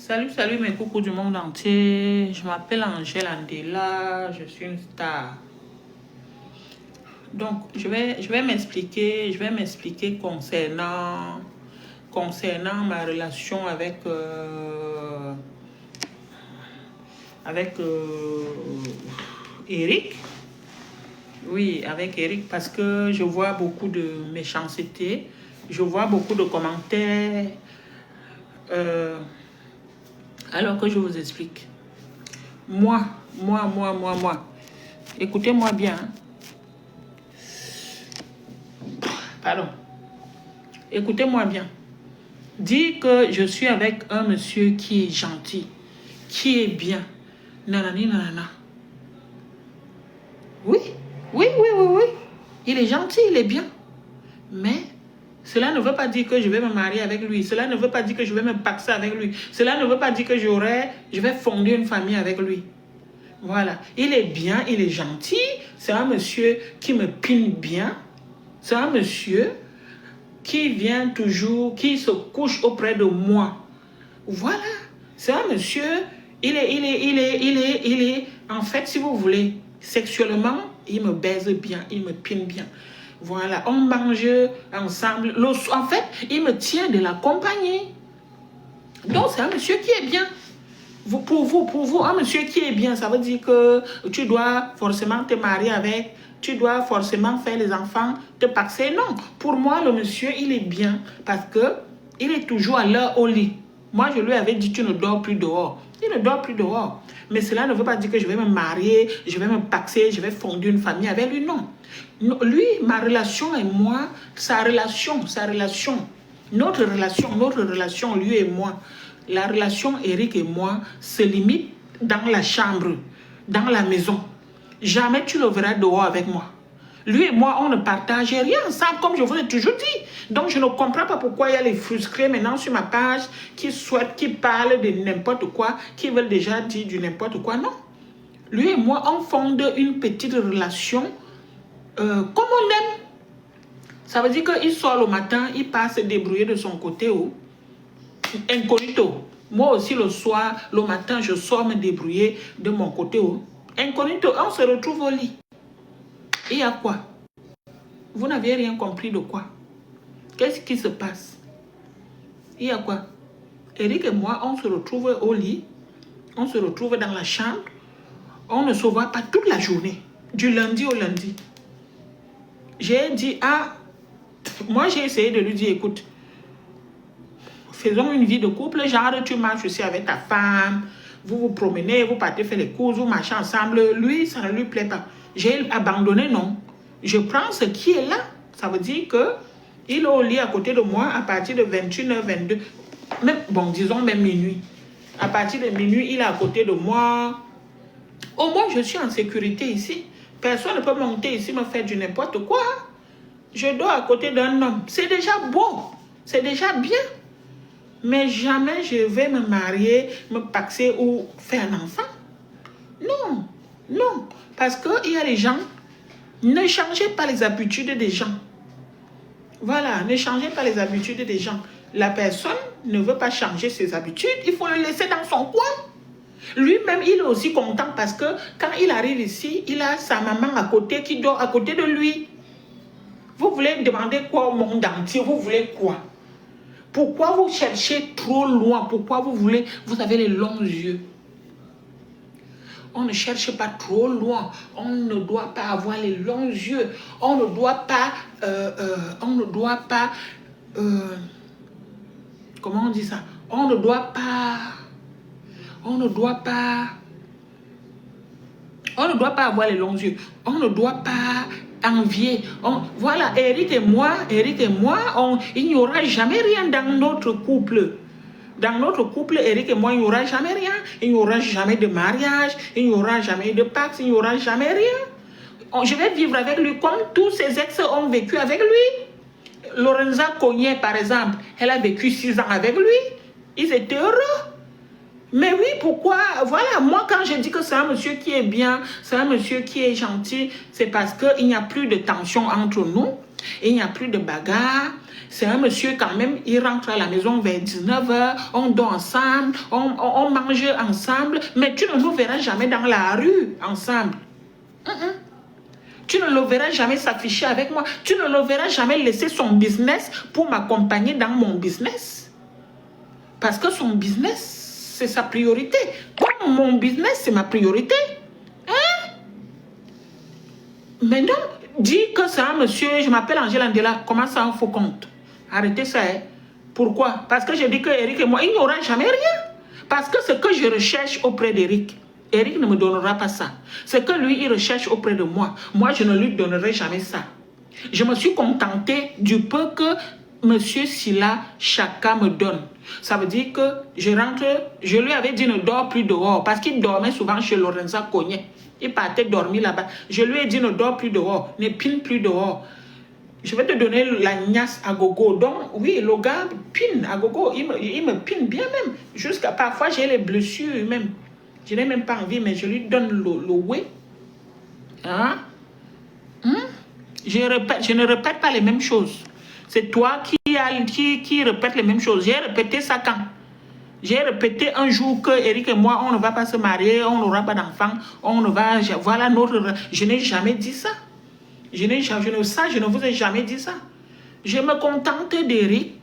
Salut, salut mes coucous du monde entier. Je m'appelle Angèle Andela, je suis une star. Donc, je vais m'expliquer concernant ma relation avec Eric. Oui, avec Eric, parce que je vois beaucoup de méchanceté, je vois beaucoup de commentaires. Alors que je vous explique. Moi. Écoutez-moi bien. Pardon. Écoutez-moi bien. Dire que je suis avec un monsieur qui est gentil, qui est bien. Nanani, nanana. Oui. Il est gentil, il est bien. Mais cela ne veut pas dire que je vais me marier avec lui. Cela ne veut pas dire que je vais me paxer avec lui. Cela ne veut pas dire que je vais fonder une famille avec lui. Voilà. Il est bien, il est gentil. C'est un monsieur qui me pine bien. C'est un monsieur qui vient toujours, qui se couche auprès de moi. Voilà. C'est un monsieur, il est, en fait, si vous voulez, sexuellement, il me baise bien, il me pine bien. Voilà, on mange ensemble. En fait, il me tient de la compagnie. Donc, c'est un monsieur qui est bien. Pour vous, un monsieur qui est bien, ça veut dire que tu dois forcément te marier avec, tu dois forcément faire les enfants, te paxer. Non, pour moi, le monsieur, il est bien parce que il est toujours à l'heure au lit. Moi, je lui avais dit, tu ne dors plus dehors. Il ne dort plus dehors. Mais cela ne veut pas dire que je vais me marier, je vais me paxer, je vais fonder une famille avec lui. Non. Lui, ma relation et moi, notre relation, lui et moi, la relation Eric et moi se limite dans la chambre, dans la maison. Jamais tu le verras dehors avec moi. Lui et moi, on ne partage rien ensemble, comme je vous ai toujours dit. Donc, je ne comprends pas pourquoi il y a les frustrés maintenant sur ma page qui parlent de n'importe quoi, qui veulent déjà dire du n'importe quoi. Non. Lui et moi, on fonde une petite relation comme on aime. Ça veut dire qu'il sort le matin, il passe se débrouiller de son côté. Incognito. Moi aussi, le soir, le matin, je sors me débrouiller de mon côté. Incognito, on se retrouve au lit. Et il y a quoi? Vous n'avez rien compris de quoi? Qu'est-ce qui se passe? Il y a quoi? Eric et moi, on se retrouve au lit. On se retrouve dans la chambre. On ne se voit pas toute la journée. Du lundi au lundi. J'ai dit, moi j'ai essayé de lui dire, écoute, faisons une vie de couple, genre tu marches aussi avec ta femme, vous vous promenez, vous partez faire les courses, vous marchez ensemble. Lui, ça ne lui plaît pas. J'ai abandonné, non. Je prends ce qui est là. Ça veut dire que il est au lit à côté de moi à partir de 21h, 22. Même, bon, disons même minuit. À partir de minuit, il est à côté de moi. Au moins, je suis en sécurité ici. Personne ne peut monter ici me faire du n'importe quoi. Je dors à côté d'un homme. C'est déjà beau. C'est déjà bien. Mais jamais je vais me marier, me paxer ou faire un enfant. Non. Non. Parce qu'il y a des gens, ne changez pas les habitudes des gens. Voilà, ne changez pas les habitudes des gens. La personne ne veut pas changer ses habitudes, il faut le laisser dans son coin. Lui-même, il est aussi content parce que quand il arrive ici, il a sa maman à côté qui dort à côté de lui. Vous voulez demander quoi au monde entier? Vous voulez quoi? Pourquoi vous cherchez trop loin? Pourquoi vous avez les longs yeux? On ne cherche pas trop loin. On ne doit pas avoir les longs yeux. On ne doit pas... comment on dit ça? On ne doit pas avoir les longs yeux. On ne doit pas envier. Voilà, Eric et moi, il n'y aura jamais rien dans notre couple. Dans notre couple, Eric et moi, il n'y aura jamais rien. Il n'y aura jamais de mariage. Il n'y aura jamais de pacte. Il n'y aura jamais rien. Je vais vivre avec lui comme tous ses ex ont vécu avec lui. Lorenza Cognet, par exemple, elle a vécu 6 ans avec lui. Ils étaient heureux. Mais oui, pourquoi? Voilà, moi quand je dis que c'est un monsieur qui est bien, c'est un monsieur qui est gentil, c'est parce qu'il n'y a plus de tension entre nous, il n'y a plus de bagarre, C'est un monsieur quand même, il rentre à la maison vers 19h, on dort ensemble, on mange ensemble, mais tu ne nous verras jamais dans la rue ensemble. Tu ne le verras jamais s'afficher avec moi. Tu ne le verras jamais laisser son business pour m'accompagner dans mon business. Parce que son business, c'est sa priorité. Comme mon business, c'est ma priorité. Hein? Mais non, dis que c'est un monsieur, je m'appelle Angèle Andela, comment ça en faut compte? Arrêtez ça. Hein? Pourquoi? Parce que je dis que Eric et moi, il n'y aura jamais rien. Parce que ce que je recherche auprès d'Eric, Eric ne me donnera pas ça. Ce que lui, il recherche auprès de moi, moi, je ne lui donnerai jamais ça. Je me suis contentée du peu que M. Sila Chaka me donne. Ça veut dire que je rentre, je lui avais dit ne dors plus dehors parce qu'il dormait souvent chez Lorenza Cognet. Il partait dormir là-bas. Je lui ai dit ne dors plus dehors, ne pine plus dehors. Je vais te donner la gnasse à gogo. Donc, oui, le gars pine à gogo. Il me pine bien même. Jusqu'à parfois, j'ai les blessures même. Je n'ai même pas envie, mais je lui donne le ouais. Hein? Je ne répète pas les mêmes choses. C'est toi qui répète les mêmes choses. J'ai répété ça quand? J'ai répété un jour que Eric et moi, on ne va pas se marier, on n'aura pas d'enfants, on ne va... Voilà notre... Je n'ai jamais dit ça. Je ne vous ai jamais dit ça. Je me contente d'Eric,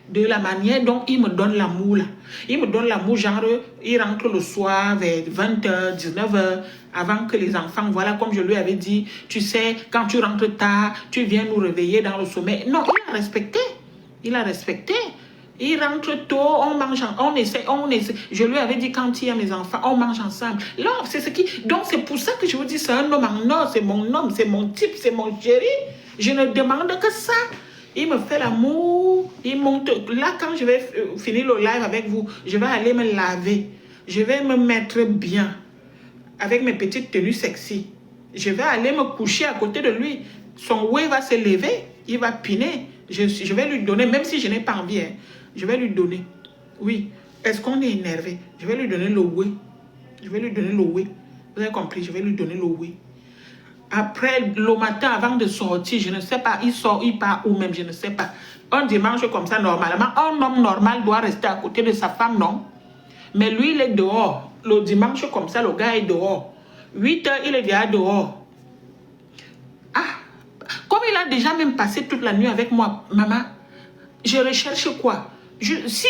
de la manière dont il me donne l'amour là. Il me donne l'amour, genre, il rentre le soir vers 20h, 19h, avant que les enfants, voilà, comme je lui avais dit, tu sais, quand tu rentres tard, tu viens nous réveiller dans le sommeil. Non, il a respecté. Il a respecté. Il rentre tôt, on mange, on essaie. Je lui avais dit, quand il y a mes enfants, on mange ensemble. Non, c'est ce qui... Donc, c'est pour ça que je vous dis, c'est un homme en or, c'est mon homme, c'est mon type, c'est mon chéri. Je ne demande que ça. Il me fait l'amour, il monte. Là, quand je vais finir le live avec vous, je vais aller me laver. Je vais me mettre bien, avec mes petites tenues sexy. Je vais aller me coucher à côté de lui. Son ouais va se lever, il va piner. Je vais lui donner, même si je n'ai pas envie, hein, je vais lui donner. Oui. Est-ce qu'on est énervé? Je vais lui donner le oui. Je vais lui donner le oui. Vous avez compris? Je vais lui donner le oui. Après, le matin, avant de sortir, je ne sais pas, il sort, il part où même, je ne sais pas. Un dimanche comme ça, normalement, un homme normal doit rester à côté de sa femme, non? Mais lui, il est dehors. Le dimanche comme ça, le gars est dehors. 8 heures, il est déjà dehors. Ah, comme il a déjà même passé toute la nuit avec moi, maman, je recherche quoi? Si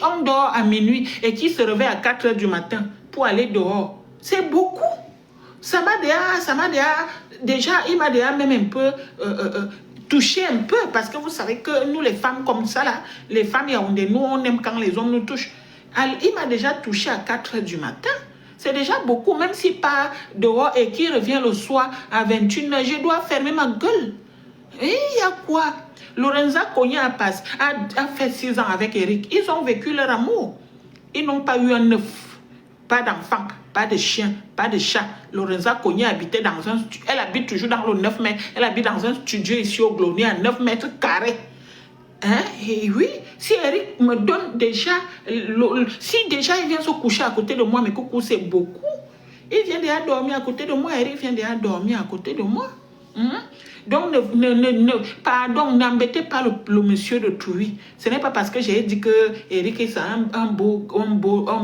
on dort à minuit et qu'il se réveille à 4 heures du matin pour aller dehors, c'est beaucoup. Ça m'a déjà, il m'a déjà même un peu touché un peu, parce que vous savez que nous, les femmes comme ça, là, les femmes yaoundé, nous, on aime quand les hommes nous touchent. Alors, il m'a déjà touché à 4 heures du matin. C'est déjà beaucoup, même s'il part dehors et qu'il revient le soir à 21 heures, je dois fermer ma gueule. Et il y a quoi? Lorenza Cognet a fait 6 ans avec Eric. Ils ont vécu leur amour. Ils n'ont pas eu un œuf, pas d'enfant, pas de chien, pas de chat. Lorenza Cognet habitait dans un... Elle habite toujours dans le 9 mètres. Elle habite dans un studio ici au Glony à 9 mètres carrés. Hein? Et oui, si Eric me donne déjà... si déjà il vient se coucher à côté de moi, mais coucou, c'est beaucoup. Il vient déjà dormir à côté de moi. Eric vient déjà dormir à côté de moi. Donc, pardon, n'embêtez pas le monsieur de Trouy. Ce n'est pas parce que j'ai dit que Eric est un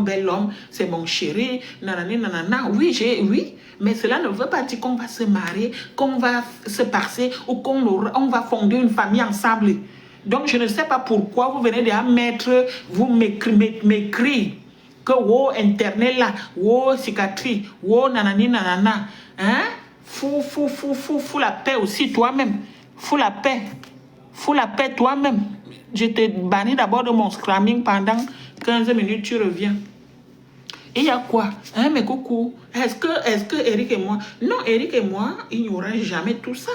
bel homme, c'est mon chéri, nanani, nanana. Oui, mais cela ne veut pas dire qu'on va se marier, qu'on va se passer ou qu'on va fonder une famille ensemble. Donc, je ne sais pas pourquoi vous venez de mettre, vous m'écrire que wow, internet là, wow, cicatrice, wow, nanani, nanana. Hein? Fous la paix aussi toi-même. Fous la paix toi-même. Je te bannis d'abord de mon scramming pendant 15 minutes, tu reviens. Et il y a quoi? Hein, mais coucou, est-ce que Eric et moi... Non, Eric et moi, il n'y aura jamais tout ça.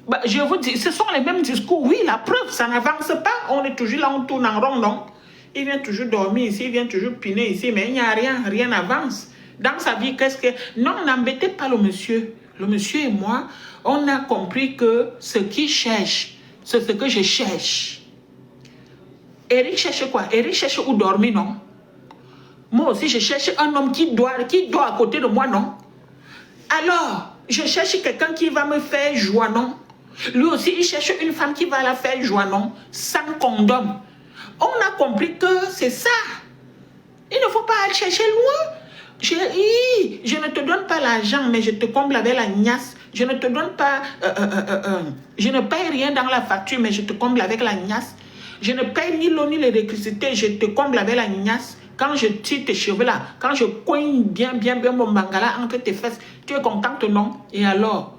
Bah, je vous dis, ce sont les mêmes discours. Oui, la preuve, ça n'avance pas. On est toujours là, on tourne en rond, non? Il vient toujours dormir ici, il vient toujours piner ici, mais il n'y a rien n'avance. Dans sa vie, qu'est-ce que... Non, n'embêtez pas le monsieur. Le monsieur et moi, on a compris que ce qu'il cherche, c'est ce que je cherche. Eric cherche quoi? Eric cherche où dormir, non? Moi aussi, je cherche un homme qui dort à côté de moi, non? Alors, je cherche quelqu'un qui va me faire joie, non? Lui aussi, il cherche une femme qui va la faire joie, sans condom. On a compris que c'est ça. Il ne faut pas aller chercher loin. Je ne te donne pas l'argent, mais je te comble avec la gnasse. Je ne te donne pas... je ne paye rien dans la facture, mais je te comble avec la gnasse. Je ne paye ni l'eau ni l'électricité, je te comble avec la gnasse. Quand je tire tes cheveux là, quand je coigne bien mon bangala entre tes fesses, tu es contente, non? Et alors?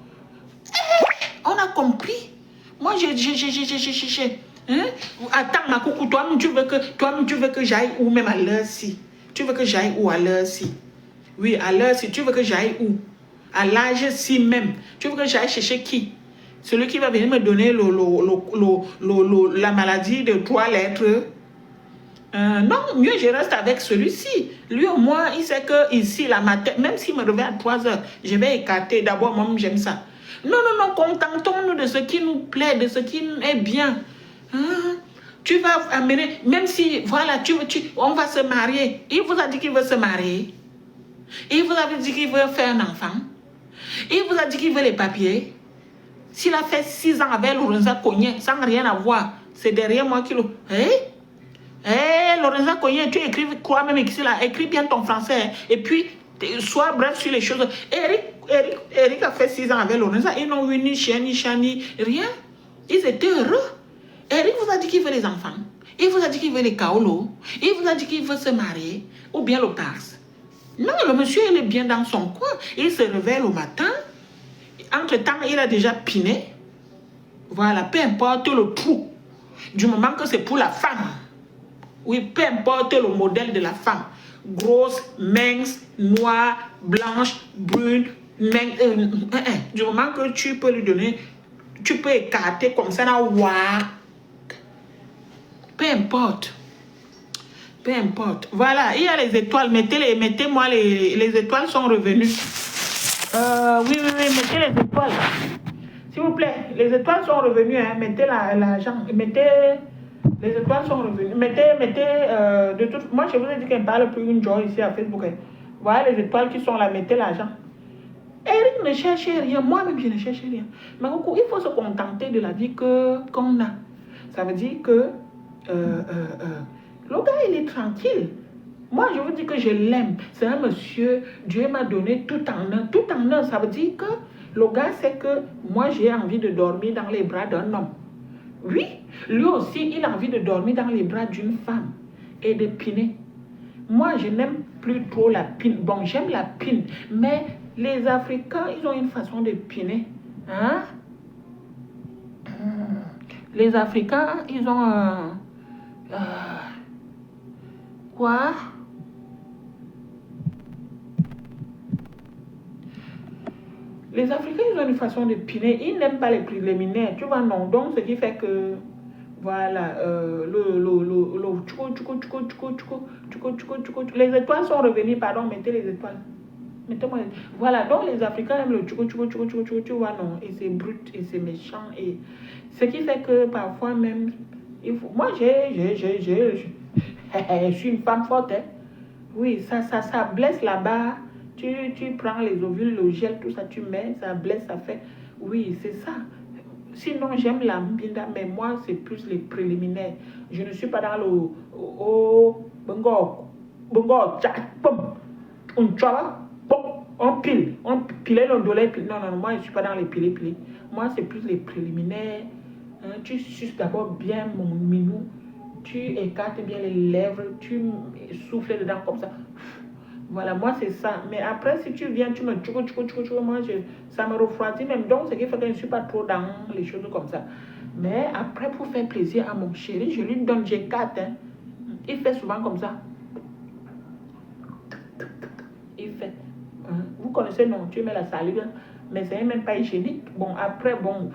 On a compris. Moi, hein? Attends, ma coucou, toi-même, tu veux que j'aille où même à l'heure-ci? Tu veux que j'aille où à l'heure-ci? Oui, à l'heure-ci, tu veux que j'aille où? À l'âge-ci même. Tu veux que j'aille chercher qui? Celui qui va venir me donner la maladie de 3 lettres. Non, mieux je reste avec celui-ci. Lui au moins, il sait que ici, la matin, même s'il me réveille à 3 heures, je vais écarter. D'abord, moi, j'aime ça. Non, contentons-nous de ce qui nous plaît, de ce qui est bien. Hein? Tu vas amener, même si, voilà, on va se marier. Il vous a dit qu'il veut se marier. Il vous a dit qu'il veut faire un enfant. Il vous a dit qu'il veut les papiers. S'il a fait 6 ans avec Lorenza Cogné, sans rien avoir, c'est derrière moi qui le... Lorenza Cogné, tu écris quoi même ici là? Écris bien ton français. Et puis, sois bref sur les choses. Eric a fait 6 ans avec Lorenza. Ils n'ont eu ni chien, ni chat, ni rien. Ils étaient heureux. Eric vous a dit qu'il veut les enfants. Il vous a dit qu'il veut les kaolos. Il vous a dit qu'il veut se marier. Ou bien le Pars. Non, le monsieur, il est bien dans son coin. Il se réveille au matin. Entre-temps, il a déjà piné. Voilà, peu importe le trou. Du moment que c'est pour la femme. Oui, peu importe le modèle de la femme. Grosse, mince, noire, blanche, brune, du moment que tu peux lui donner, tu peux écarter comme ça, là, peu importe. Peu importe. Voilà, il y a les étoiles. Mettez-moi les étoiles sont revenues. Oui, mettez les étoiles. S'il vous plaît, les étoiles sont revenues. Hein. Mettez l'argent. Les étoiles sont revenues. Moi, je vous ai dit qu'elle parle plus une joie ici à Facebook. Hein. Voilà les étoiles qui sont là. Mettez l'argent. Eric ne cherche rien. Moi-même, je ne cherche rien. Mais il faut se contenter de la vie qu'on a. Ça veut dire que le gars, il est tranquille. Moi, je vous dis que je l'aime. C'est un monsieur, Dieu m'a donné tout en un. Tout en un, ça veut dire que le gars sait que moi, j'ai envie de dormir dans les bras d'un homme. Oui, lui aussi, il a envie de dormir dans les bras d'une femme et de piner. Moi, je n'aime plus trop la pine. Bon, j'aime la pine, mais les Africains, ils ont une façon de piner. Hein? Les Africains, ils ont quoi? Les Africains, ils ont une façon de piner. Ils n'aiment pas les préliminaires. Tu vois, non. Donc, ce qui fait que, voilà, les étoiles sont revenues, pardon, mettez les étoiles. Mettez-moi. Voilà, donc les Africains aiment le tu vois, non. Et c'est brut, et c'est méchant. Et ce qui fait que, parfois même, moi, je suis une femme forte, hein. Oui, ça blesse là-bas. Tu prends les ovules, le gel, tout ça, tu mets, ça blesse, ça fait... Oui, c'est ça. Sinon, j'aime la mbinda, mais moi, c'est plus les préliminaires. Je ne suis pas dans le... On pile le dolé. Non, moi, je ne suis pas dans les pilés. Moi, c'est plus les préliminaires. Hein, tu suces d'abord bien mon minou. Tu écartes bien les lèvres. Tu souffles dedans comme ça. Voilà, moi c'est ça. Mais après, si tu viens, tu me moi, ça me refroidit même. Donc, ce qui fait que je ne suis pas trop dans les choses comme ça. Mais après, pour faire plaisir à mon chéri, je lui donne, j'écarte. Hein. Il fait souvent comme ça. Il fait. Hein. Vous connaissez, non, tu mets la salive, mais ce n'est même pas hygiénique. Bon, après, bon,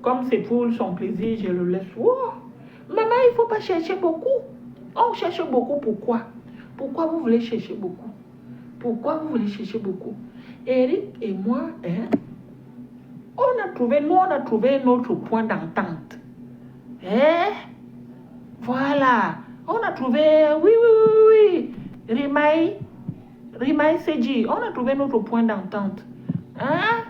comme c'est pour son plaisir, je le laisse. Wow. Maman, il ne faut pas chercher beaucoup. On cherche beaucoup, pourquoi? Pourquoi vous voulez chercher beaucoup? Pourquoi vous voulez chercher beaucoup? Eric et moi, hein, on a trouvé notre point d'entente. Hein? Voilà. On a trouvé, oui. Rimaï Seji, on a trouvé notre point d'entente. Hein?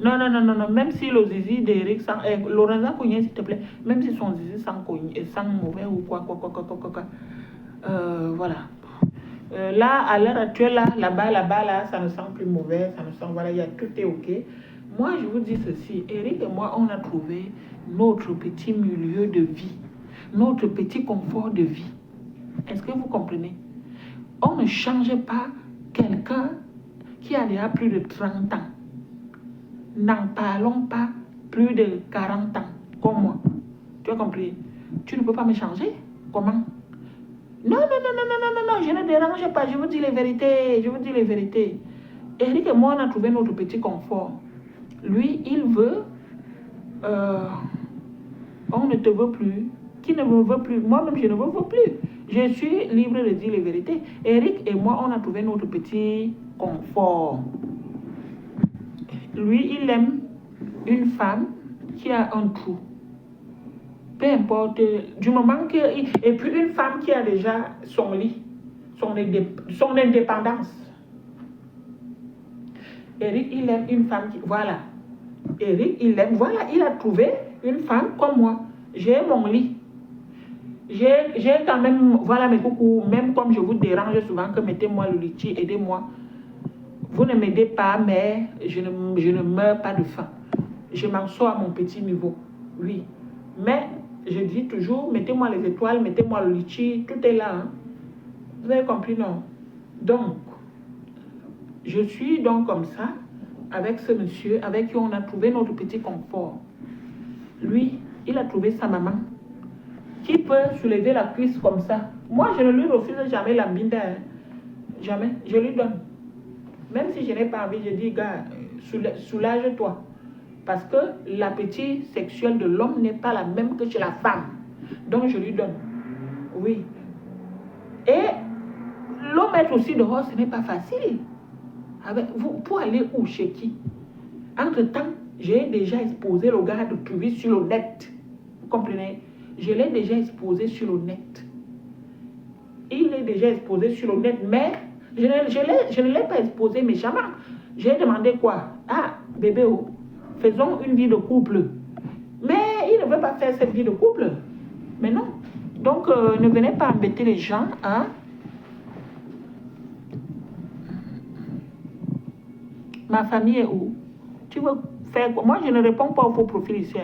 Non, non, non, non, non. Même si le zizi d'Eric sent... Lorenza Cogné, s'il te plaît. Même si son zizi sent mauvais ou quoi. Voilà. Là, à l'heure actuelle, là-bas, là, ça ne sent plus mauvais. Ça ne sent... Voilà, tout est OK. Moi, je vous dis ceci. Eric et moi, on a trouvé notre petit milieu de vie. Notre petit confort de vie. Est-ce que vous comprenez? On ne change pas quelqu'un qui a déjà plus de 30 ans. N'en parlons pas plus de 40 ans, comme moi. Tu as compris? Tu ne peux pas me changer? Comment? Non, je ne dérange pas, je vous dis les vérités, Eric et moi, on a trouvé notre petit confort. Lui, il veut, on ne te veut plus. Qui ne me veut plus? Moi-même, je ne me veux plus. Je suis libre de dire les vérités. Eric et moi, on a trouvé notre petit confort. Lui, il aime une femme qui a un trou. Peu importe, du moment que... Et puis une femme qui a déjà son lit, son indépendance. Eric, il aime une femme qui... Voilà. Eric, il aime... Voilà, il a trouvé une femme comme moi. J'ai mon lit. J'ai quand même... Voilà mes coucous, même comme je vous dérange souvent, que mettez-moi le litchi, aidez-moi. Vous ne m'aidez pas, mais je ne meurs pas de faim. Je m'en sors à mon petit niveau. Oui. Mais je dis toujours, mettez-moi les étoiles, mettez-moi le litchi, tout est là. Hein. Vous avez compris, non? Donc, je suis donc comme ça, avec ce monsieur, avec qui on a trouvé notre petit confort. Lui, il a trouvé sa maman, qui peut soulever la cuisse comme ça. Moi, je ne lui refuse jamais la mbinda. Hein. Jamais. Je lui donne. Même si je n'ai pas envie, je dis, gars, soulage-toi. Parce que l'appétit sexuel de l'homme n'est pas la même que chez la femme. Donc, je lui donne. Oui. Et l'homme être aussi dehors, ce n'est pas facile. Pour aller où, chez qui? Entre-temps, j'ai déjà exposé le gars de trouver sur le net. Vous comprenez? Je l'ai déjà exposé sur le net. Il est déjà exposé sur le net, mais... Je ne l'ai pas exposé méchamment. J'ai demandé quoi? Ah, bébé, faisons une vie de couple. Mais il ne veut pas faire cette vie de couple. Mais non. Donc, ne venez pas embêter les gens. Hein? Ma famille est où? Tu veux faire quoi? Moi, je ne réponds pas au faux profil ici.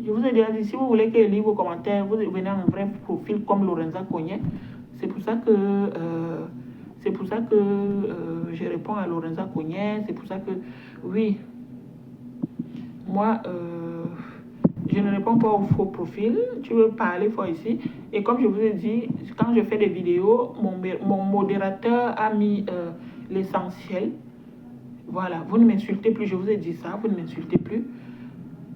Je vous ai déjà dit, si vous voulez que je lis vos commentaires, vous venez en vrai profil comme Lorenza Cogné. C'est pour ça que... je réponds à Lorenza Cogné. C'est pour ça que, oui, moi, je ne réponds pas au faux profil. Tu veux parler, il faut ici. Et comme je vous ai dit, quand je fais des vidéos, mon modérateur a mis l'essentiel. Voilà, vous ne m'insultez plus, je vous ai dit ça, vous ne m'insultez plus.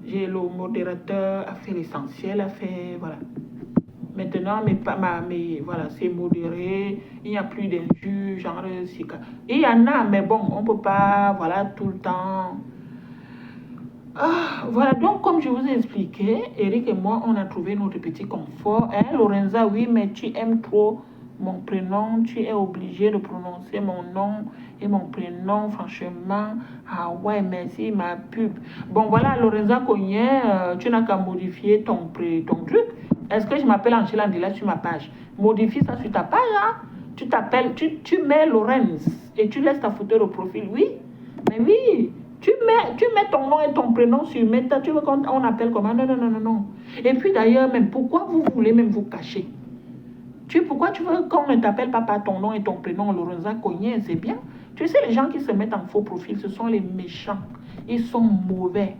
Le modérateur a fait l'essentiel, a fait, voilà. Maintenant, voilà, c'est modéré, il n'y a plus d'injures, genre, il y en a, mais bon, on ne peut pas, voilà, tout le temps. Ah, voilà, donc comme je vous ai expliqué, Eric et moi, on a trouvé notre petit confort. Hein, Lorenza, oui, mais tu aimes trop mon prénom, tu es obligé de prononcer mon nom et mon prénom, franchement. Ah ouais, merci, ma pub. Bon, voilà, Lorenza Cogné, tu n'as qu'à modifier ton truc. Est-ce que je m'appelle Angela Ndila sur ma page? Modifie ça sur ta page, hein? Tu t'appelles, tu mets Lorenz et tu laisses ta photo de profil, oui? Mais oui, tu mets ton nom et ton prénom sur Meta, tu veux qu'on appelle comment? Non. Et puis d'ailleurs, même, pourquoi vous voulez même vous cacher? Pourquoi tu veux qu'on ne t'appelle pas par ton nom et ton prénom, Lorenza Cogné? C'est bien. Tu sais, les gens qui se mettent en faux profil, ce sont les méchants. Ils sont mauvais.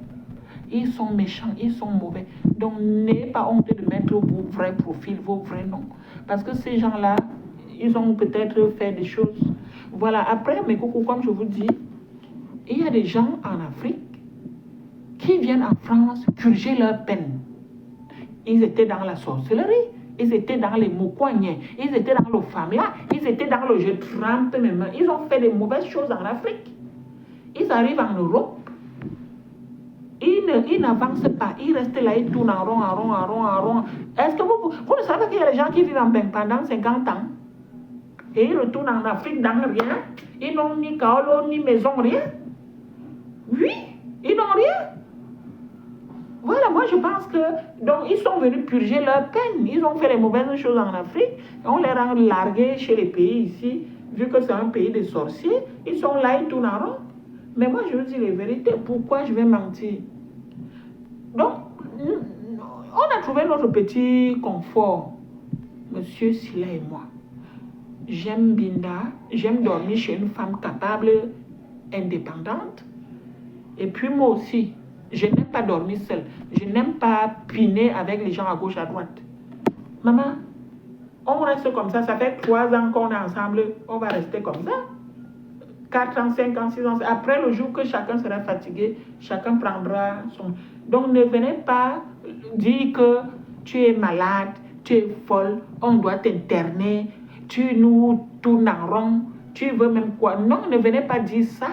Ils sont méchants, ils sont mauvais. Donc, n'ayez pas honte de mettre vos vrais profils, vos vrais noms. Parce que ces gens-là, ils ont peut-être fait des choses. Voilà, après, mes coucou, comme je vous dis, il y a des gens en Afrique qui viennent en France purger leur peine. Ils étaient dans la sorcellerie, ils étaient dans les moukoignés, ils étaient dans le famla, ils étaient dans le jeu trempe même. Ils ont fait des mauvaises choses en Afrique. Ils arrivent en Europe. Ils n'avancent pas, ils restent là, ils tournent en rond. Est-ce que vous ne savez qu'il y a des gens qui vivent en Beng pendant 50 ans et ils retournent en Afrique dans rien? Ils n'ont ni kaolo, ni maison, rien. Oui, Ils n'ont rien. Voilà, moi je pense que... Donc, ils sont venus purger leur peine. Ils ont fait les mauvaises choses en Afrique. On les a largués chez les pays ici. Vu que c'est un pays de sorciers, ils sont là, ils tournent en rond. Mais moi, je vous dis la vérité. Pourquoi je vais mentir? Donc, on a trouvé notre petit confort. Monsieur Silla et moi. J'aime Binda. J'aime dormir chez une femme capable, indépendante. Et puis moi aussi, je n'aime pas dormir seule. Je n'aime pas piner avec les gens à gauche, à droite. Maman, on reste comme ça. Ça fait 3 ans qu'on est ensemble. On va rester comme ça. 4 ans, 5 ans, 6 ans. Après le jour que chacun sera fatigué, chacun prendra son... Donc ne venez pas dire que tu es malade, tu es folle, on doit t'interner, tu nous tournes en rond, tu veux même quoi. Non, ne venez pas dire ça.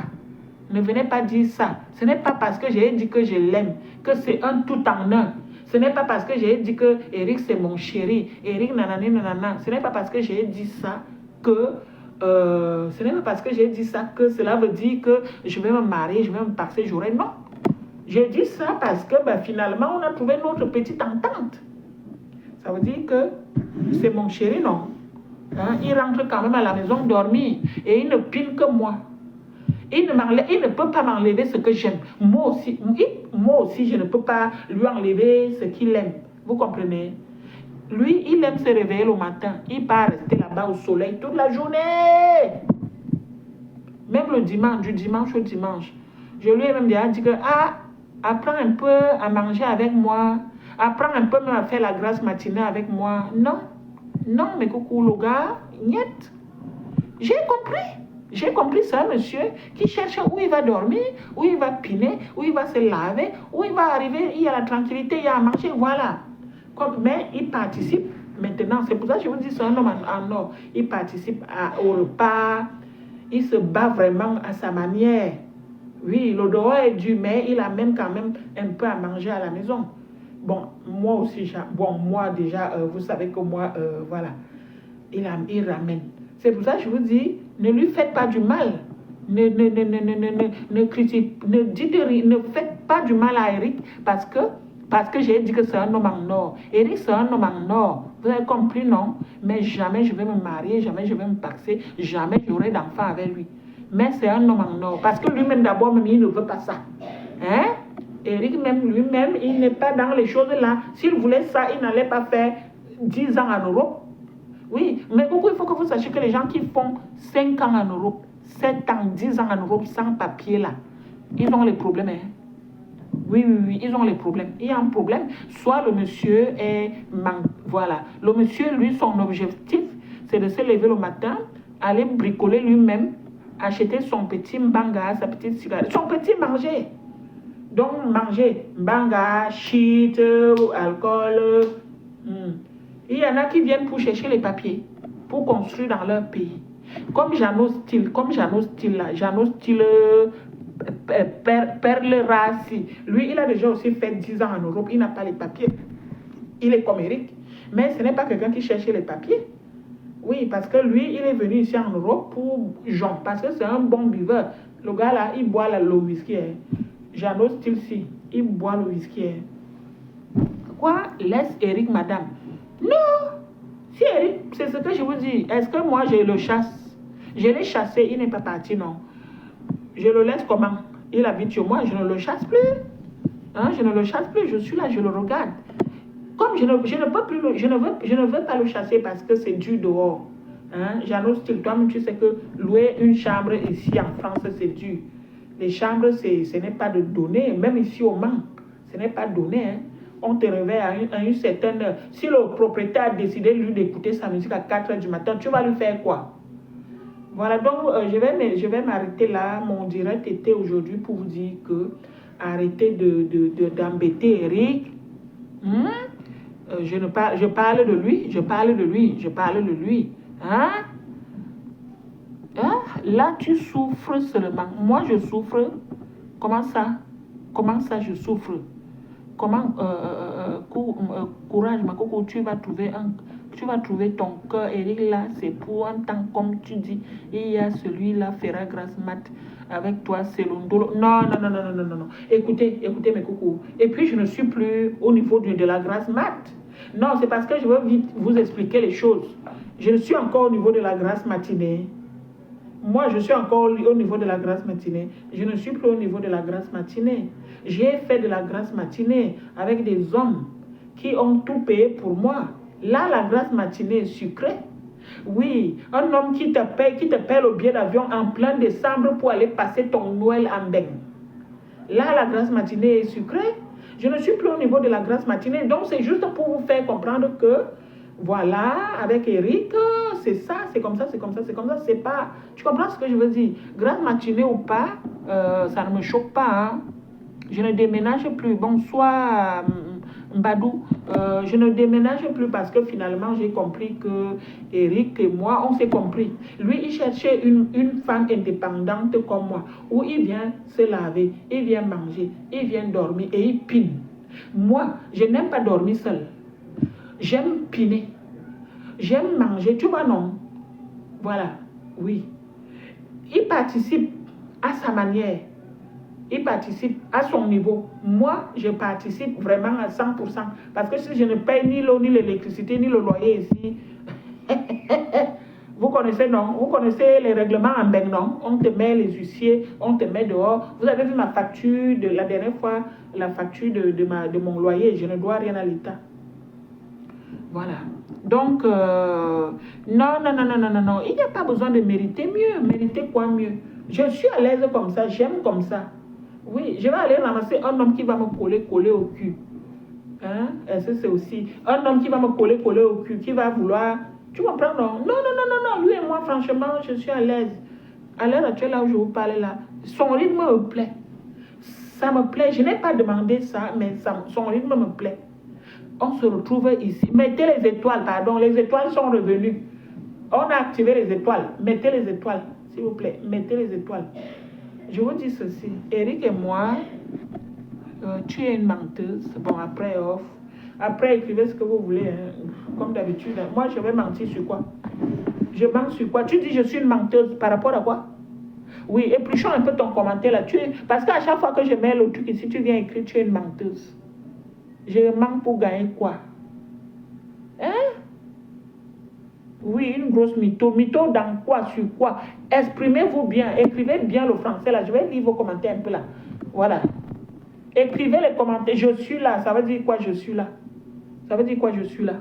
Ne venez pas dire ça. Ce n'est pas parce que j'ai dit que je l'aime, que c'est un tout en un. Ce n'est pas parce que j'ai dit que Eric c'est mon chéri, Eric nanani nanana. Ce n'est pas parce que j'ai dit ça que... ce n'est pas parce que j'ai dit ça que cela veut dire que je vais me marier, je vais me passer, j'aurai. Non. J'ai dit ça parce que finalement, on a trouvé notre petite entente. Ça veut dire que c'est mon chéri, non? Hein? Il rentre quand même à la maison dormir et il ne pine que moi. Il ne peut pas m'enlever ce que j'aime. Moi aussi, je ne peux pas lui enlever ce qu'il aime. Vous comprenez? Lui, il aime se réveiller le matin. Il part rester là-bas au soleil toute la journée. Même le dimanche, du dimanche au dimanche. Je lui ai même déjà dit que, apprends un peu à manger avec moi. Apprends un peu même à faire la grâce matinée avec moi. Non. Non, mais coucou, le gars, niet. J'ai compris. J'ai compris ça, monsieur, qui cherche où il va dormir, où il va piner, où il va se laver, où il va arriver, il y a la tranquillité, il y a à manger, voilà. Mais il participe maintenant. C'est pour ça que je vous dis, c'est un homme en or. Il participe au repas, il se bat vraiment à sa manière. Oui, le dehors est dur, mais il amène quand même un peu à manger à la maison. Bon, moi aussi, moi déjà, vous savez que moi, voilà, il ramène. C'est pour ça que je vous dis, ne lui faites pas du mal. Ne dites rien, ne faites pas du mal à Eric parce que j'ai dit que c'est un homme en or. Eric, c'est un homme en or. Vous avez compris, non? Mais jamais je vais me marier, jamais je vais me paxer, jamais j'aurai d'enfant avec lui. Mais c'est un homme en or. Parce que lui-même, d'abord, même, il ne veut pas ça. Hein? Eric, même lui-même, il n'est pas dans les choses là. S'il voulait ça, il n'allait pas faire 10 ans en Europe. Oui, mais beaucoup, il faut que vous sachiez que les gens qui font 5 ans en Europe, 7 ans, 10 ans en Europe sans papier là, ils ont les problèmes. Hein? Oui, ils ont les problèmes. Il y a un problème. Soit le monsieur est... Voilà. Le monsieur, lui, son objectif, c'est de se lever le matin, aller bricoler lui-même, acheter son petit mbanga, sa petite cigarette, son petit manger. Donc, manger mbanga, shit, alcool. Il y en a qui viennent pour chercher les papiers, pour construire dans leur pays. Comme Jeannot Style là, Jeannot Style Perle Rassi. Lui, il a déjà aussi fait 10 ans en Europe, il n'a pas les papiers. Il est comme Eric. Mais ce n'est pas quelqu'un qui cherche les papiers. Oui, parce que lui, il est venu ici en Europe pour Jean, parce que c'est un bon buveur. Le gars là, il boit le whisky. Hein. Jeannot Style, si, il boit le whisky. Hein. Quoi? Laisse Eric, madame. Non! Si Eric, c'est ce que je vous dis. Est-ce que moi, je le chasse? Je l'ai chassé, il n'est pas parti, non. Je le laisse comment? Il habite chez moi, je ne le chasse plus. Hein? Je ne le chasse plus, je suis là, je le regarde. Comme je ne peux plus, je ne veux pas le chasser parce que c'est dur dehors. Hein? Jeannot Style, toi-même, tu sais que louer une chambre ici en France, c'est dur. Les chambres, ce n'est pas de donner, même ici au Mans, ce n'est pas donné. Hein? On te réveille à une certaine heure. Si le propriétaire a décidé, lui, d'écouter sa musique à 4 h du matin, tu vas lui faire quoi? Voilà, donc je vais m'arrêter là. Mon direct était aujourd'hui pour vous dire que arrêtez d'embêter Eric. Je parle de lui. Hein? Hein? Là, tu souffres seulement. Moi, je souffre. Comment ça, je souffre? Comment courage, ma coco, tu vas tu vas trouver ton cœur, Eric, là, c'est pour un temps, comme tu dis. Et il y a celui-là, Ferra Grasse Mat, avec toi, c'est l'ondolo. Non, non, non, non, non, non, non, non. Écoutez, écoutez mes coucous. Et puis, je ne suis plus au niveau de la Grasse Mat. Non, c'est parce que je veux vite vous expliquer les choses. Je suis encore au niveau de la Grasse Matinée. Moi, je suis encore au niveau de la Grasse Matinée. Je ne suis plus au niveau de la Grasse Matinée. J'ai fait de la Grasse Matinée avec des hommes qui ont tout payé pour moi. Là, la Grasse Matinée est sucrée. Oui, un homme qui te paye le billet d'avion en plein décembre pour aller passer ton Noël en Beng. Là, la Grasse Matinée est sucrée. Je ne suis plus au niveau de la Grasse Matinée. Donc, c'est juste pour vous faire comprendre que, voilà, avec Eric, c'est ça, c'est comme ça, c'est comme ça, c'est comme ça. C'est pas... Tu comprends ce que je veux dire? Grasse Matinée ou pas, ça ne me choque pas. Hein. Je ne déménage plus. Bonsoir, Mbadou. Je ne déménage plus parce que finalement, j'ai compris que Eric et moi, on s'est compris. Lui, il cherchait une femme indépendante comme moi, où il vient se laver, il vient manger, il vient dormir et il pine. Moi, je n'aime pas dormir seul. J'aime piner. J'aime manger. Tu vois, non? Voilà. Oui. Il participe à sa manière. Il participe à son niveau. Moi, je participe vraiment à 100%. Parce que si je ne paye ni l'eau, ni l'électricité, ni le loyer ici, vous connaissez, non? Vous connaissez les règlements en Beng, non? On te met les huissiers, on te met dehors. Vous avez vu ma facture de la dernière fois, la facture de mon loyer. Je ne dois rien à l'État. Voilà. Donc, non, non, non, non, non, non, non. Il n'y a pas besoin de mériter mieux. Mériter quoi mieux? Je suis à l'aise comme ça, j'aime comme ça. Oui, je vais aller ramasser un homme qui va me coller au cul. Hein? Est-ce que c'est aussi un homme qui va me coller au cul, qui va vouloir... Tu comprends, non? Non, non, non, non, non. Lui et moi, franchement, je suis à l'aise. À l'heure actuelle, là où je vous parle, là, son rythme me plaît. Ça me plaît. Je n'ai pas demandé ça, mais son rythme me plaît. On se retrouve ici. Mettez les étoiles, pardon. Les étoiles sont revenues. On a activé les étoiles. Mettez les étoiles, s'il vous plaît. Mettez les étoiles. Je vous dis ceci. Eric et moi, tu es une menteuse. Bon, après, off. Après, écrivez ce que vous voulez. Hein. Comme d'habitude. Moi, je vais mentir sur quoi? Je mens sur quoi? Tu dis je suis une menteuse. Par rapport à quoi? Oui, épluchons un peu ton commentaire là. Parce qu'à chaque fois que je mets le truc ici, tu viens écrire tu es une menteuse. Je mens pour gagner quoi? Hein? Oui, une grosse mytho. Mytho dans quoi? Sur quoi? Exprimez-vous bien. Écrivez bien le français là. Je vais lire vos commentaires un peu là. Voilà. Écrivez les commentaires. Je suis là. Ça veut dire quoi je suis là? Ça veut dire quoi je suis là?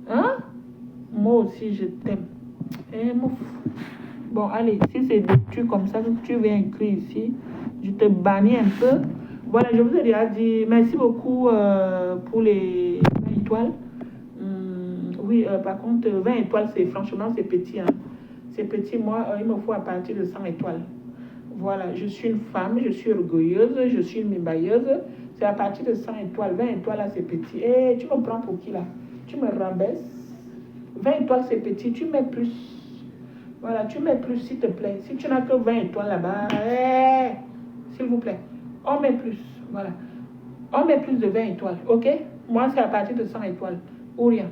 Hein? Moi aussi je t'aime. Eh, mouf. Bon, allez. Si c'est des trucs comme ça que tu viens écrire ici, je te bannis un peu. Voilà, je vous ai déjà dit merci beaucoup pour les 20 étoiles. Oui, par contre, 20 étoiles, franchement, c'est petit. Hein. C'est petit. Moi, il me faut à partir de 100 étoiles. Voilà, je suis une femme, je suis orgueilleuse, je suis une mimbailleuse. C'est à partir de 100 étoiles. 20 étoiles, là, c'est petit. Eh, tu me prends pour qui, là? Tu me rabaisses. 20 étoiles, c'est petit. Tu mets plus. Voilà, tu mets plus, s'il te plaît. Si tu n'as que 20 étoiles là-bas, s'il vous plaît. On met plus, voilà. On met plus de 20 étoiles, ok? Moi, c'est à partir de 100 étoiles, ou rien.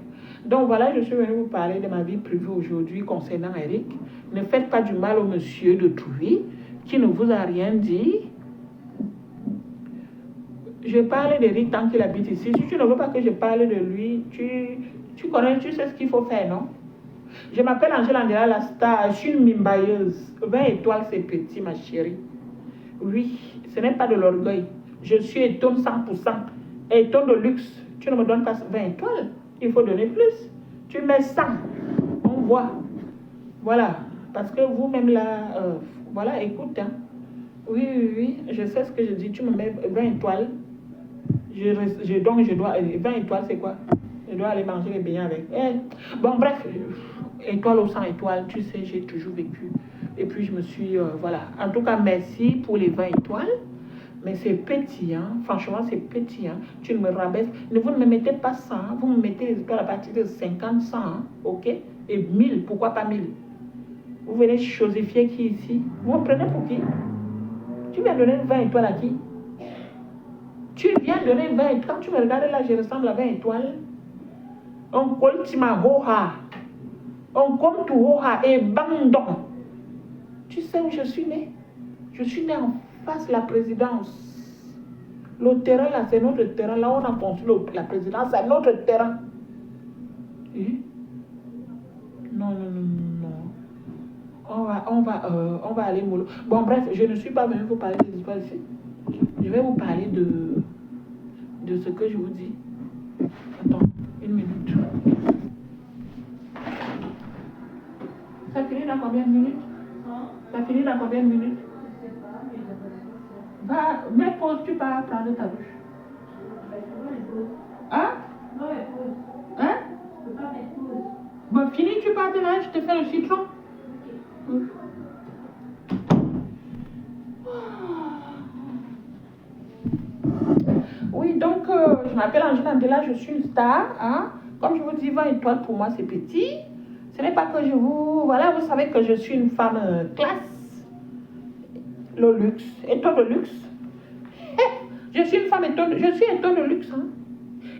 Donc voilà, je suis venue vous parler de ma vie privée aujourd'hui concernant Eric. Ne faites pas du mal au monsieur de Trouy, qui ne vous a rien dit. Je parle d'Eric tant qu'il habite ici. Si tu ne veux pas que je parle de lui, tu connais, tu sais ce qu'il faut faire, non? Je m'appelle Angèle Andela la star, je suis une mimbailleuse. 20 étoiles, c'est petit, ma chérie. Oui, ce n'est pas de l'orgueil. Je suis étonne 100%. Étonne de luxe. Tu ne me donnes pas 20 étoiles. Il faut donner plus. Tu mets 100. On voit. Voilà. Parce que vous-même là, voilà, écoute. Hein. Oui, oui, oui. Je sais ce que je dis. Tu me mets 20 étoiles. Donc, je dois... 20 étoiles, c'est quoi? Je dois aller manger les beignets avec. Bon, bref. Étoile ou 100 étoiles, tu sais, j'ai toujours vécu. Et puis, je me suis... voilà. En tout cas, merci pour les 20 étoiles. Mais c'est petit, hein. Franchement, c'est petit, hein. Tu ne me rabaisses. Vous ne me mettez pas 100. Hein. Vous me mettez les étoiles à partir de 50, 100. Hein. OK? Et 1000. Pourquoi pas 1000? Vous venez chosifier qui ici? Vous me prenez pour qui? Tu viens donner 20 étoiles à qui? Tu viens donner 20 étoiles. Quand tu me regardes là, je ressemble à 20 étoiles. On coltima hoha. On compte hoha et bandon. Tu sais où je suis né? Je suis né en face de la présidence. Le terrain là, c'est notre terrain. Là, on a construit la présidence, c'est notre terrain. Et? Non, non, non, non. On va aller mollo. Bon, bref, je ne suis pas venu vous parler des histoires ici. Je vais vous parler de ce que je vous dis. Attends, une minute. Ça finit dans combien de minutes? Ça finit dans combien de minutes? Va, mets pause, tu vas prendre ta douche. Hein? Hein? Bon, fini, tu pars de là, je te fais le citron. Oui, donc, je m'appelle Angela Mandela, je suis une star. Hein? Comme je vous dis, 20 étoiles pour moi, c'est petit. Ce n'est pas que je vous... Voilà, vous savez que je suis une femme classe. Le luxe. Étoile de luxe. Je suis une femme étoile. Je suis étoile de luxe. Hein?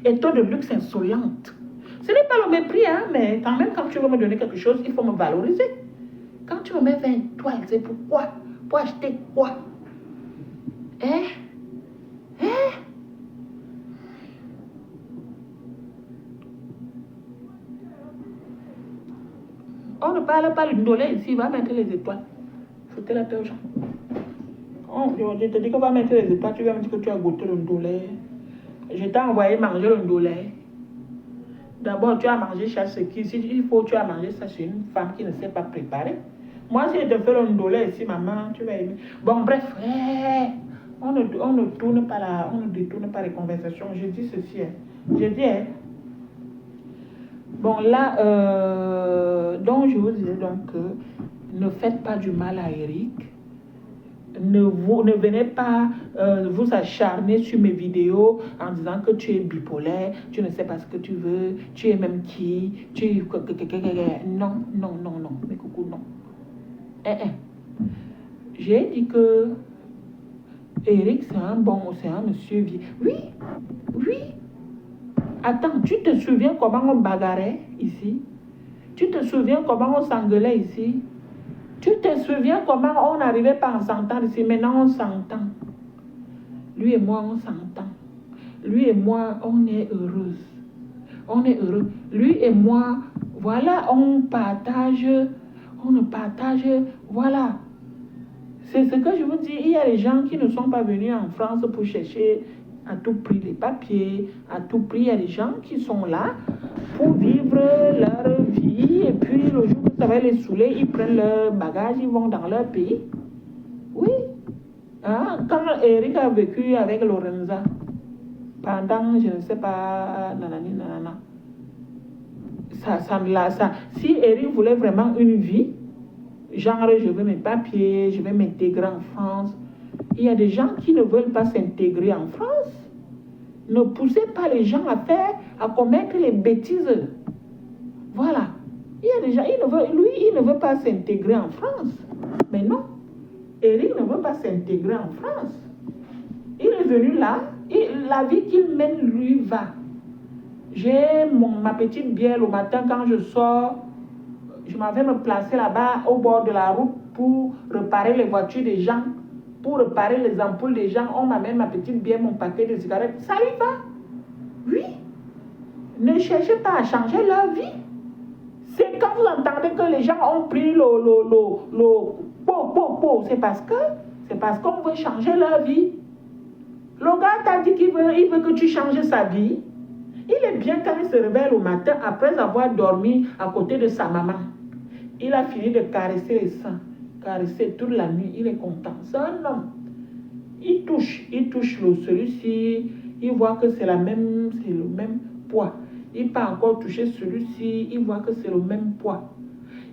Étoile de luxe insolente. Ce n'est pas le mépris, hein, mais quand même, quand tu veux me donner quelque chose, il faut me valoriser. Quand tu me mets 20 étoiles, c'est pourquoi? Pour acheter quoi? Hein? Hein? On ne parle pas de ndolé ici, va mettre les étoiles. Foutez la paix aux gens. Je te dis qu'on va mettre les étoiles, tu vas me dire que tu as goûté le ndolé. Je t'ai envoyé manger le ndolé. D'abord, tu as mangé chasseki. Si il faut, tu as mangé ça chez une femme qui ne sait pas préparer. Moi, si je te fais le ndolé ici, maman, tu vas aimer. Bon, bref, on ne détourne pas les conversations. Je dis ceci. Je dis, bon, là, donc je vous disais donc, ne faites pas du mal à Eric. Ne venez pas vous acharner sur mes vidéos en disant que tu es bipolaire, tu ne sais pas ce que tu veux, tu es même qui, tu es... Non, non, non, non, mais coucou, non. J'ai dit que Eric, c'est un monsieur vieux. Oui, oui. Attends, tu te souviens comment on bagarrait ici? Tu te souviens comment on s'engueulait ici? Tu te souviens comment on n'arrivait pas à s'entendre ici? Maintenant, on s'entend. Lui et moi, on s'entend. Lui et moi, on est heureuse. On est heureux. Lui et moi, voilà, on partage, voilà. C'est ce que je vous dis. Il y a des gens qui ne sont pas venus en France pour chercher à tout prix les papiers, à tout prix. Il y a des gens qui sont là pour vivre leur vie et puis le jour où ça va les saouler, ils prennent leur bagage, ils vont dans leur pays. Oui. Hein? Quand Eric a vécu avec Lorenza, pendant, je ne sais pas, nanani, nanana, si Eric voulait vraiment une vie, genre je veux mes papiers, je vais m'intégrer en France, il y a des gens qui ne veulent pas s'intégrer en France. Ne poussez pas les gens à commettre les bêtises. Voilà. Il y a des gens, il ne veut pas s'intégrer en France. Mais non, Eric ne veut pas s'intégrer en France. Il est venu là, et la vie qu'il mène lui va. J'ai ma petite bière le matin quand je sors. Je m'en vais me placer là-bas au bord de la route pour réparer les voitures des gens, pour réparer les ampoules des gens. On m'amène ma petite bière, mon paquet de cigarettes. Ça lui va. Oui. Ne cherchez pas à changer leur vie. C'est quand vous entendez que les gens ont pris c'est parce qu'on veut changer leur vie. Le gars t'a dit qu'il veut que tu changes sa vie. Il est bien quand il se réveille au matin après avoir dormi à côté de sa maman. Il a fini de caresser les seins, caresser toute la nuit, il est content. C'est un homme. Il touche celui-ci, il voit que c'est le même poids. Il peut encore toucher celui-ci, il voit que c'est le même poids.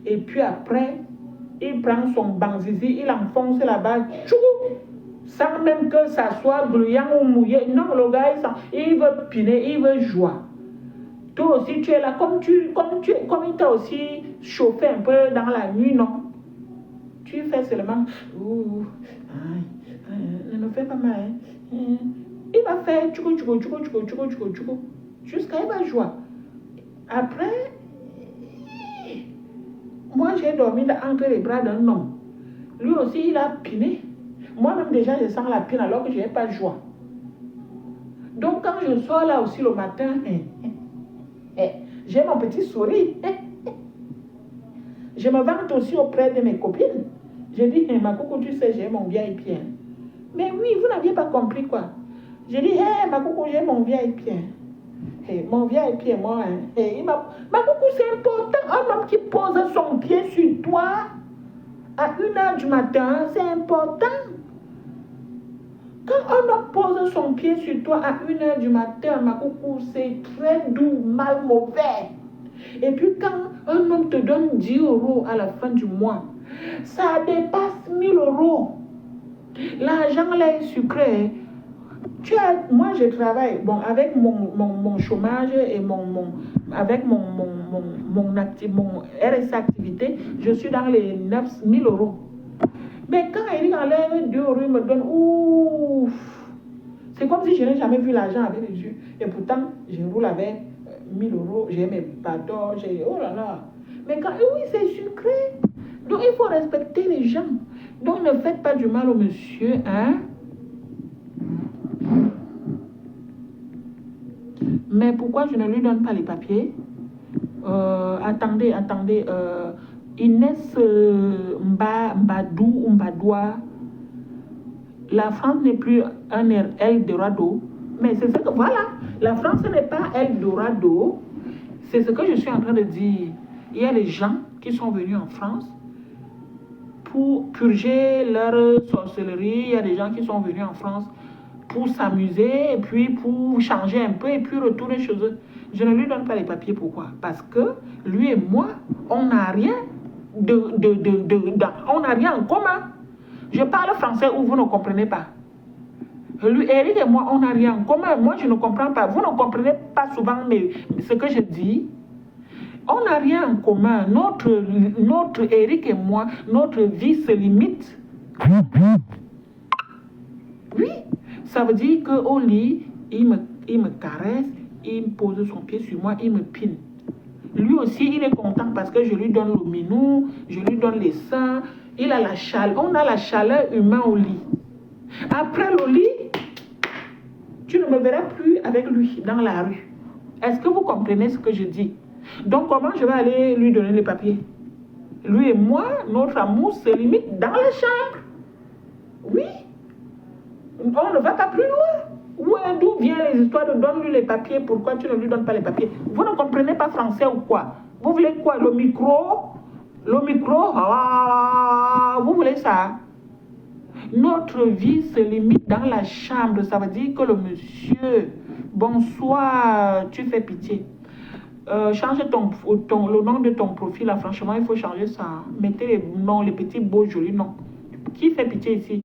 Et puis après, il prend son banzizi, il enfonce là-bas, sans même que ça soit gluant ou mouillé. Non, le gars, il veut piner, il veut jouer. Toi aussi, tu es là, comme il t'a aussi chauffé un peu dans la nuit, non? Tu fais seulement, ne me fais pas mal. Il va faire jusqu'à il va jouer. Après, moi, j'ai dormi entre les bras d'un homme. Lui aussi, il a piné. Moi-même, déjà, je sens la pine alors que je n'ai pas de joie. Donc, quand je sors là aussi le matin, j'ai mon petit sourire. Je me vante aussi auprès de mes copines. Je dis, ma coucou, tu sais, j'ai mon VIP. Mais oui, vous n'aviez pas compris quoi. Je dis, ma coucou, j'ai mon VIP. Mon VIP et moi. Ma coucou, c'est important. Un homme qui pose son pied sur toi à 1h du matin, c'est important. Quand un homme pose son pied sur toi à 1h du matin, ma coucou, c'est très doux, mal, mauvais. Et puis quand un homme te donne 10 € à la fin du mois, ça dépasse 1000 €. L'argent là est sucré. Moi je travaille avec mon chômage et avec mon RSA activité, je suis dans les 9000 €. Mais quand il enlève 2 €, il me donne ouf. C'est comme si je n'ai jamais vu l'argent avec les yeux. Et pourtant, je roule avec 1000 €, j'ai mes bateaux, oh là là. Mais quand, oui, c'est sucré. Donc, il faut respecter les gens. Donc, ne faites pas du mal au monsieur, hein. Mais pourquoi je ne lui donne pas les papiers? Attendez. Inès Mbadou ou Mbadoua. La France n'est plus un Eldorado. Mais c'est ce que, voilà, la France n'est pas Eldorado. C'est ce que je suis en train de dire. Il y a des gens qui sont venus en France pour purger leur sorcellerie. Il y a des gens qui sont venus en France pour s'amuser et puis pour changer un peu et puis retourner chez eux. Je ne lui donne pas les papiers. Pourquoi? Parce que lui et moi, on n'a rien on n'a rien en commun. Je parle français où vous ne comprenez pas. Lui, Eric et moi, on n'a rien en commun. Moi, je ne comprends pas. Vous ne comprenez pas souvent mais ce que je dis. On n'a rien en commun. Notre Eric et moi, notre vie se limite. Oui, ça veut dire qu'au lit, il me caresse, il me pose son pied sur moi, il me pine. Lui aussi, il est content parce que je lui donne le minou, je lui donne les seins. Il a la chaleur, on a la chaleur humaine au lit. Après le lit, tu ne me verras plus avec lui dans la rue. Est-ce que vous comprenez ce que je dis? Donc, comment je vais aller lui donner les papiers? Lui et moi, notre amour se limite dans la chambre. Oui. On ne va pas plus loin. D'où viennent les histoires de donne-lui les papiers, pourquoi tu ne lui donnes pas les papiers? Vous ne comprenez pas français ou quoi? Vous voulez quoi? Le micro, vous voulez ça? Notre vie se limite dans la chambre. Ça veut dire que le monsieur, bonsoir, tu fais pitié. Change le nom de ton profil. Là, franchement, il faut changer ça. Mettez les noms, les petits beaux jolis noms. Qui fait pitié ici?